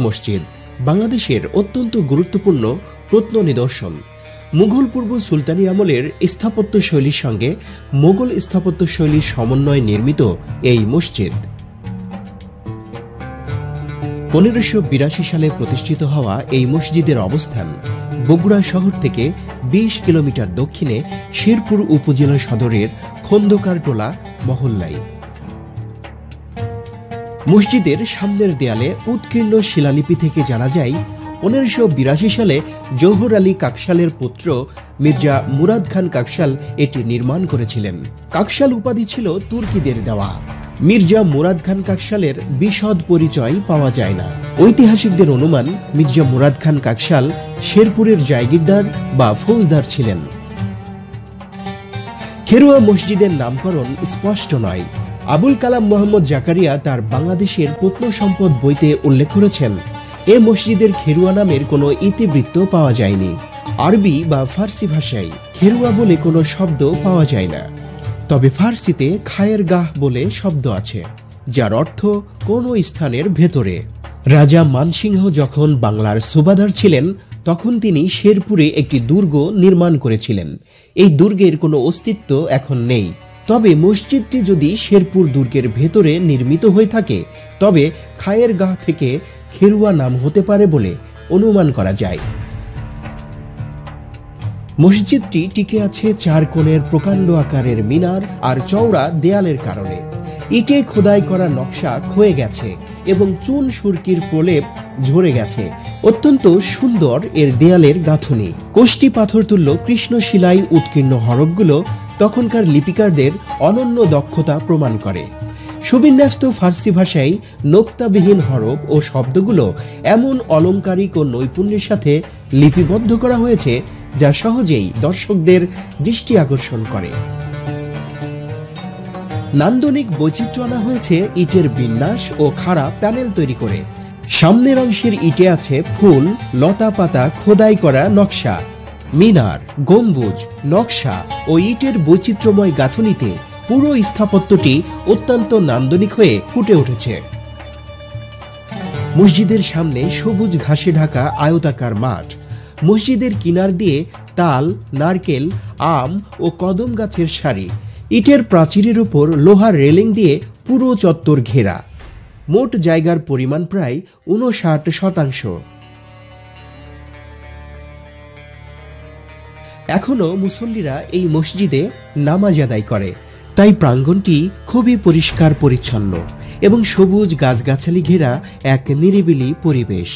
মসজিদ বাংলাদেশের অত্যন্ত গুরুত্বপূর্ণ প্রত্ন নিদর্শন। মুঘল পূর্ব সুলতানি আমলের স্থাপত্য শৈলীর সঙ্গে মোগল স্থাপত্য শৈলীর সমন্বয়ে নির্মিত এই মসজিদ 1582 সালে প্রতিষ্ঠিত হওয়া এই মসজিদের অবস্থান বগুড়া শহর থেকে 20 কিলোমিটার দক্ষিণে শেরপুর উপজেলা সদরের খন্দকারটোলা মহল্লায়। মসজিদের সামনের দেয়ালে উৎকীর্ণ শিলালিপি থেকে জানা যায় 1582 সালে জৌহর আলী কাকশালের পুত্র মির্জা মুরাদ খান কাকশাল এটি নির্মাণ করেছিলেন। কাকশাল উপাধি ছিল তুর্কিদের দেওয়া। মির্জা মুরাদ খান কাকশালের বিশদ পরিচয় পাওয়া যায় না। ঐতিহাসিকদের অনুমান মির্জা মুরাদ খান কাকশাল শেরপুরের জায়গিরদার বা ফৌজদার ছিলেন। খেরুয়া মসজিদের নামকরণ স্পষ্ট নয়। আবুল কালাম মোহাম্মদ জাকারিয়া তার বাংলাদেশের প্রত্ন সম্পদ বইতে উল্লেখ করেছেন, এ মসজিদের খেরুয়া নামের কোনো ইতিবৃত্ত পাওয়া যায়নি। আরবি বা ফার্সি ভাষায় খেরুয়া বলে কোনো শব্দ পাওয়া যায় না, তবে ফার্সিতে খায়ের গাহ বলে শব্দ আছে, যার অর্থ কোনো স্থানের ভেতরে। রাজা মানসিংহ যখন বাংলার সুবাদার ছিলেন তখন তিনি শেরপুরে একটি দুর্গ নির্মাণ করেছিলেন। এই দুর্গের কোনো অস্তিত্ব এখন নেই, তবে মসজিদটি যদি শেরপুর দুর্গের ভেতরে নির্মিত হয়ে থাকে তবে খায়ের গাহ থেকে খেরুয়া নাম হতে পারে বলে অনুমান করা যায়। মসজিদটি টিকে আছে 4 কোণের প্রকাণ্ড আকারের মিনার আর চওড়া দেয়ালের কারণে। ইটে খোদাই করা নকশা ক্ষয়ে গেছে এবং চুন সুরকির প্রলেপ ঝরে গেছে। অত্যন্ত সুন্দর এর দেয়ালের গাঁথুনি। কোষ্টি পাথর তুল্য কৃষ্ণশিলাই উৎকীর্ণ হরফগুলো তখনকার লিপিকারদের অনন্য দক্ষতা প্রমাণ করে। সুবিন্যস্ত ফার্সি ভাষায় নোক্তাবিহীন হরফ ও শব্দগুলো এমন অলংকারিক ও নৈপুণ্যের সাথে লিপিবদ্ধ করা হয়েছে যা সহজেই দর্শকদের দৃষ্টি আকর্ষণ করে। নান্দনিক বৈচিত্র্য আনা হয়েছে ইটের বিন্যাস ও খাড়া প্যানেল তৈরি করে। সামনের অংশের ইটে আছে ফুল, লতা পাতা খোদাই করা নকশা। মিনার, গম্বুজ, নকশা ও ইটের বৈচিত্র্যময় গাঁথুনিতে পুরো স্থাপত্যটি অত্যন্ত নান্দনিক হয়ে ফুটে উঠেছে। মসজিদের সামনে সবুজ ঘাসে ঢাকা আয়তাকার মাঠ। মসজিদের কিনার দিয়ে তাল, নারকেল, আম ও কদম গাছের সারি। ইটের প্রাচীরের উপর লোহার রেলিং দিয়ে পুরো চত্বর ঘেরা। মোট জায়গার পরিমাণ প্রায় 59%। এখনও মুসল্লিরা এই মসজিদে নামাজ আদায় করে, তাই প্রাঙ্গণটি খুবই পরিষ্কার পরিচ্ছন্ন এবং সবুজ গাছগাছালি ঘেরা এক নিরিবিলি পরিবেশ।